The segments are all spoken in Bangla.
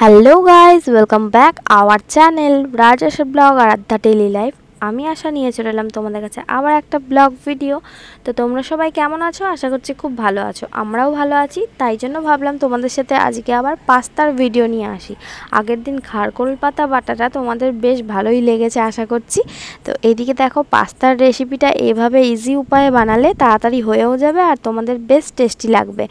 Hello guys, welcome back our channel Rajesh blog Aradhya daily life. আমি আশা নিয়ে চলে এলাম তোমাদের কাছে আবার একটা ব্লগ ভিডিও। তো তোমরা সবাই কেমন আছো? আশা করছি খুব ভালো আছো। আমরাও ভালো আছি, তাই জন্য ভাবলাম তোমাদের সাথে আজকে আবার পাস্তার ভিডিও নিয়ে আসি। আগের দিন খারকোল পাতা বাটাটা তোমাদের বেশ ভালোই লেগেছে আশা করছি। তো এইদিকে দেখো, পাস্তার রেসিপিটা এভাবে ইজি উপায়ে বানালে তাড়াতাড়ি হয়েও যাবে আর তোমাদের বেশ টেস্টি লাগবে।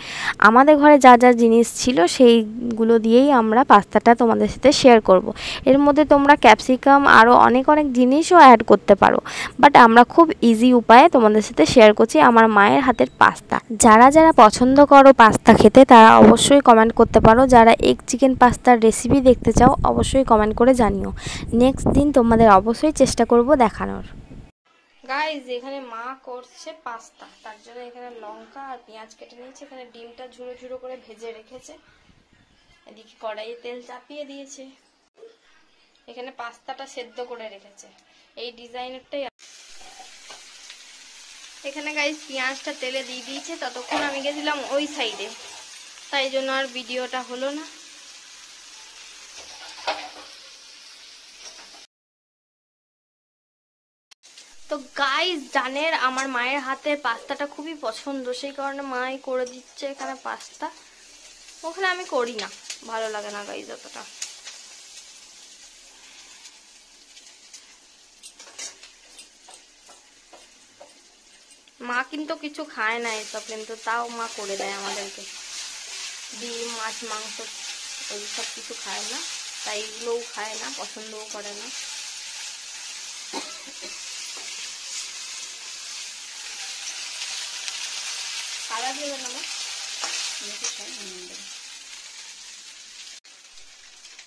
আমাদের ঘরে যা যা জিনিস ছিল সেইগুলো দিয়েই আমরা পাস্তাটা তোমাদের সাথে শেয়ার করব। এর মধ্যে তোমরা ক্যাপসিকাম আরও অনেক জিনিসও অ্যাড করতে পারো, বাট আমরা খুব ইজি উপায়ে তোমাদের সাথে শেয়ার করছি আমার মায়ের হাতের পাস্তা। যারা যারা পছন্দ করো পাস্তা খেতে তারা অবশ্যই কমেন্ট করতে পারো। যারা এগ চিকেন পাস্তার রেসিপি দেখতে চাও অবশ্যই কমেন্ট করে জানিও। নেক্সট দিন তোমাদের অবশ্যই চেষ্টা করব দেখানোর। গাইজ, এখানে মা করছে পাস্তা, তার জন্য এখানে লঙ্কা আর পেঁয়াজ কেটে নিয়েছে। এখানে ডিমটা ঝুড়ো ঝুড়ো করে ভেজে রেখেছে। এদিকে কড়াইয়ে তেল চাপিয়ে দিয়েছে। এখানে পাস্তাটা সেদ্ধ করে রেখেছে। এই ডিজাইনেরটাই এখানে গাইজ পেঁয়াজটা তেলে দিয়ে দিয়েছে। ততক্ষণ আমি গেছিলাম ওই সাইডে, তাই জন্য আর ভিডিওটা হলো না। তো গাইজ জানের আমার মায়ের হাতের পাস্তাটা খুবই পছন্দ, সেই কারণে মাই করে দিচ্ছে এখানে পাস্তা। ওখানে আমি করি না, ভালো লাগে না গাইজ অতটা। মা কিন্তু কিছু খায় না এসব, কিন্তু তাও মা করে দেয় আমাদেরকে। ডিম, মাছ, মাংস ওই সব কিছু খায় না, তাই এগুলোও খায় না, পছন্দও করে না। কালা দেবে না,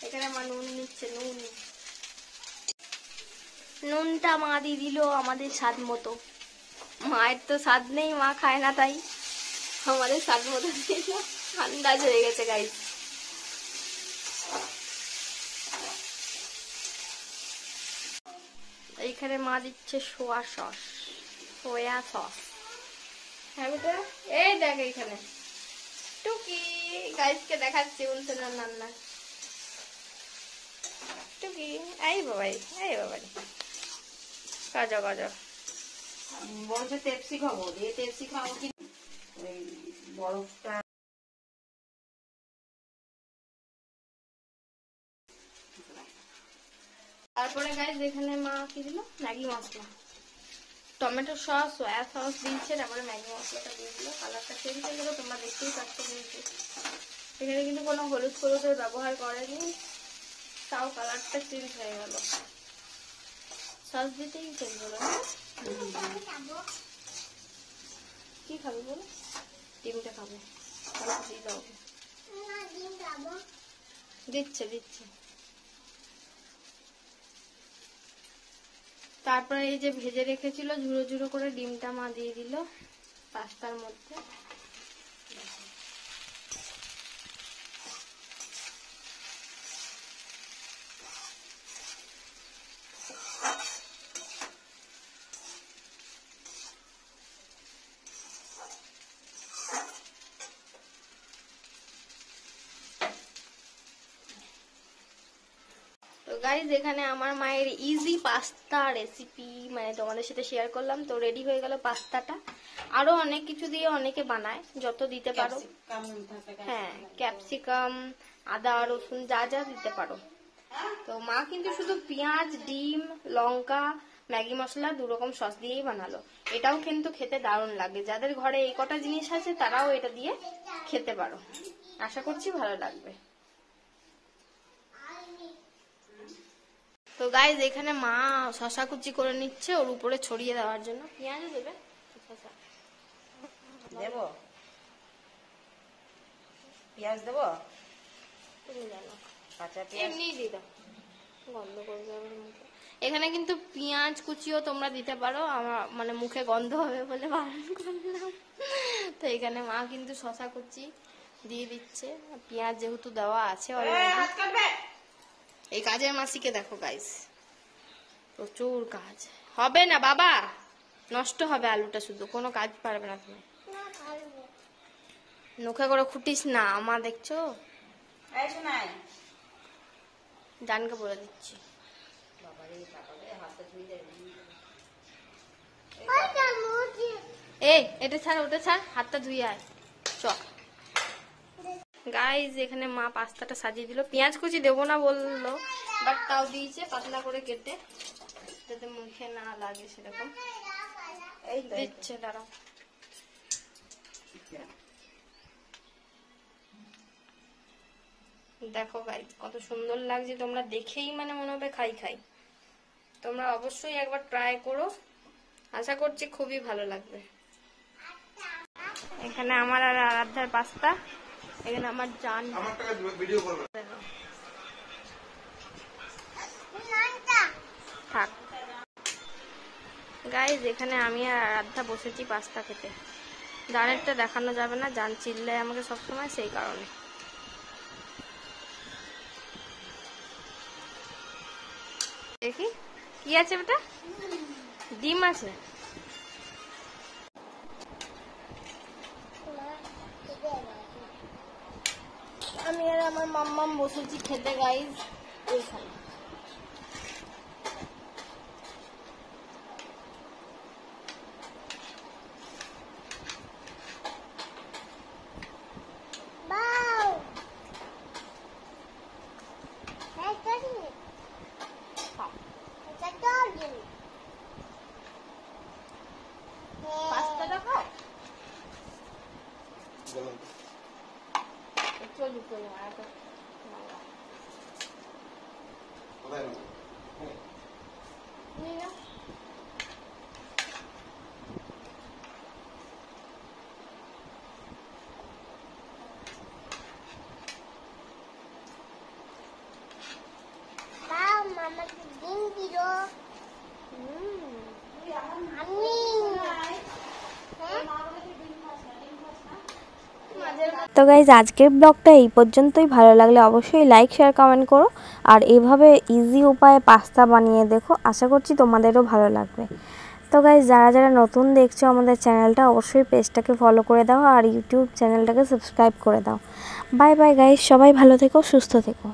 এখানে মা নুন নিচ্ছে। নুনটা মা দিয়ে দিল আমাদের স্বাদ মতো। মায়ের তো স্বাদ নেই, মা খায় না, তাই আমাদের স্বাদ মতো দিল। আন্দাজ হয়ে গেছে গাইস। এইখানে মা দিচ্ছে সোয়া সস। হ্যাঁ বেটা, এই দেখ এইখানে টুকি গাইসকে দেখাচ্ছি উনসেনার রান্না। টুকি এই বাবাই, এই বাবাই কাজা কাজা বলছে পেপসি খাবো, দিয়ে পেপসি খাবো কি বরফটা। তারপরে গাইস এখানে মা কি দিল, ম্যাগি মশলা, টমেটো সস, সয়া সস দিয়েছে। তারপরে ম্যাগি মশলাটা দিয়ে দিল। কালারটা চেঞ্জ হয়ে গেল, তোমরা দেখতেই পাচ্ছ। কিন্তু এখানে কিন্তু কোনো হলুদের ব্যবহার করেনি, তাও কালারটা চেঞ্জ হয়ে গেল। সস দিতেই চেঞ্জ হলো না। কি খাবে বলো? ডিমটা খাবে, দিয়ে দাও। দিচ্ছে। তারপরে এই যে ভেজে রেখেছিল ঝুড়ো ঝুড়ো করে ডিমটা মা দিয়ে দিল পাস্তার মধ্যে। তো গাইজ এখানে আমার মায়ের ইজি পাস্তা রেসিপি মানে তোমাদের সাথে শেয়ার করলাম। তো রেডি হয়ে গেল পাস্তাটা। আরো অনেক কিছু দিয়ে অনেকে বানায়, যত দিতে পারো। হ্যাঁ, ক্যাপসিকাম, আদা, রসুন যা যা দিতে পারো। তো মা কিন্তু শুধু পেঁয়াজ, ডিম, লঙ্কা, ম্যাগি মশলা 2 রকম সস দিয়েই বানালো। এটাও কিন্তু খেতে দারুণ লাগে। যাদের ঘরে এই কটা জিনিস আছে তারাও এটা দিয়ে খেতে পারো। আশা করছি ভালো লাগবে। তো গাইজ এখানে মা শশা কুচি করে নিচ্ছে ওর উপরে ছড়িয়ে দেওয়ার জন্য। পেঁয়াজও দেবে, দেবো, পেঁয়াজ দেবো, তুমি জানো, কাঁচা পেঁয়াজ এমনিই দিয়ে দাও, গন্ধ করবে আমার মুখে। এখানে কিন্তু পেঁয়াজ কুচিও তোমরা দিতে পারো, আমার মানে মুখে গন্ধ হবে বলে বারণ করলাম। তো এখানে মা কিন্তু শশা কুচি দিয়ে দিচ্ছে, পেঁয়াজ যেহেতু দেওয়া আছে অলরেডি। এই কাজের মাসিকে দেখো গাইস, প্রচুর কাজ। হবে না বাবা, নষ্ট হবে আলুটা, শুধু কোনো কাজ পারবে না তুমি। মুখে করে খুটিস না, মা দেখছো। জানকে বলে দিচ্ছি। বাবারে তাকালে হাতটা ধুয়ে দেবে। এই এটা ছাড়, ওটা ছাড়, হাতটা ধুয়ে আয় চ। গাইজ এখানে মা পাস্তাটা সাজিয়ে দিল। পেঁয়াজ কুচি দেবো না বললো, বাট তাও দিয়েছে পাতলা করে কেটে, যাতে মুখে না লাগে সেরকম এই তো দিচ্ছে। দাঁড়াও, দেখো গাইজ কত সুন্দর লাগছে, তোমরা দেখেই মানে মনে হবে খাই খাই। তোমরা অবশ্যই একবার ট্রাই করো, আশা করছি খুবই ভালো লাগবে। এখানে আমার আর আরাধ্যার পাস্তা, এখানে আমার জান থাক। গাইজ এখানে আমি আর আরাধ্যা বসেছি পাস্তা খেতে। জানেরটা দেখানো যাবে না, জান চিল্লায় আমাকে সবসময়, সেই কারণে। দেখি কি আছে বেটা, ডিম আছে। আমি আর আমার মাম্মাম বসেছি খেতে গাইজ এইখানে। পাস্তাটা খাও, চলুক চলুক আর একটা নিয়ে নাও। তো গাইজ আজকের ব্লগটা এই পর্যন্তই। ভালো লাগলে অবশ্যই লাইক শেয়ার কমেন্ট করো, আর এভাবে ইজি উপায়ে পাস্তা বানিয়ে দেখো, আশা করছি তোমাদেরও ভালো লাগবে। তো গাইজ যারা যারা নতুন দেখছো আমাদের চ্যানেলটা, অবশ্যই পেজটাকে ফলো করে দাও আর ইউটিউব চ্যানেলটাকে সাবস্ক্রাইব করে দাও। বাই বাই গাইজ, সবাই ভালো থেকো, সুস্থ থেকো।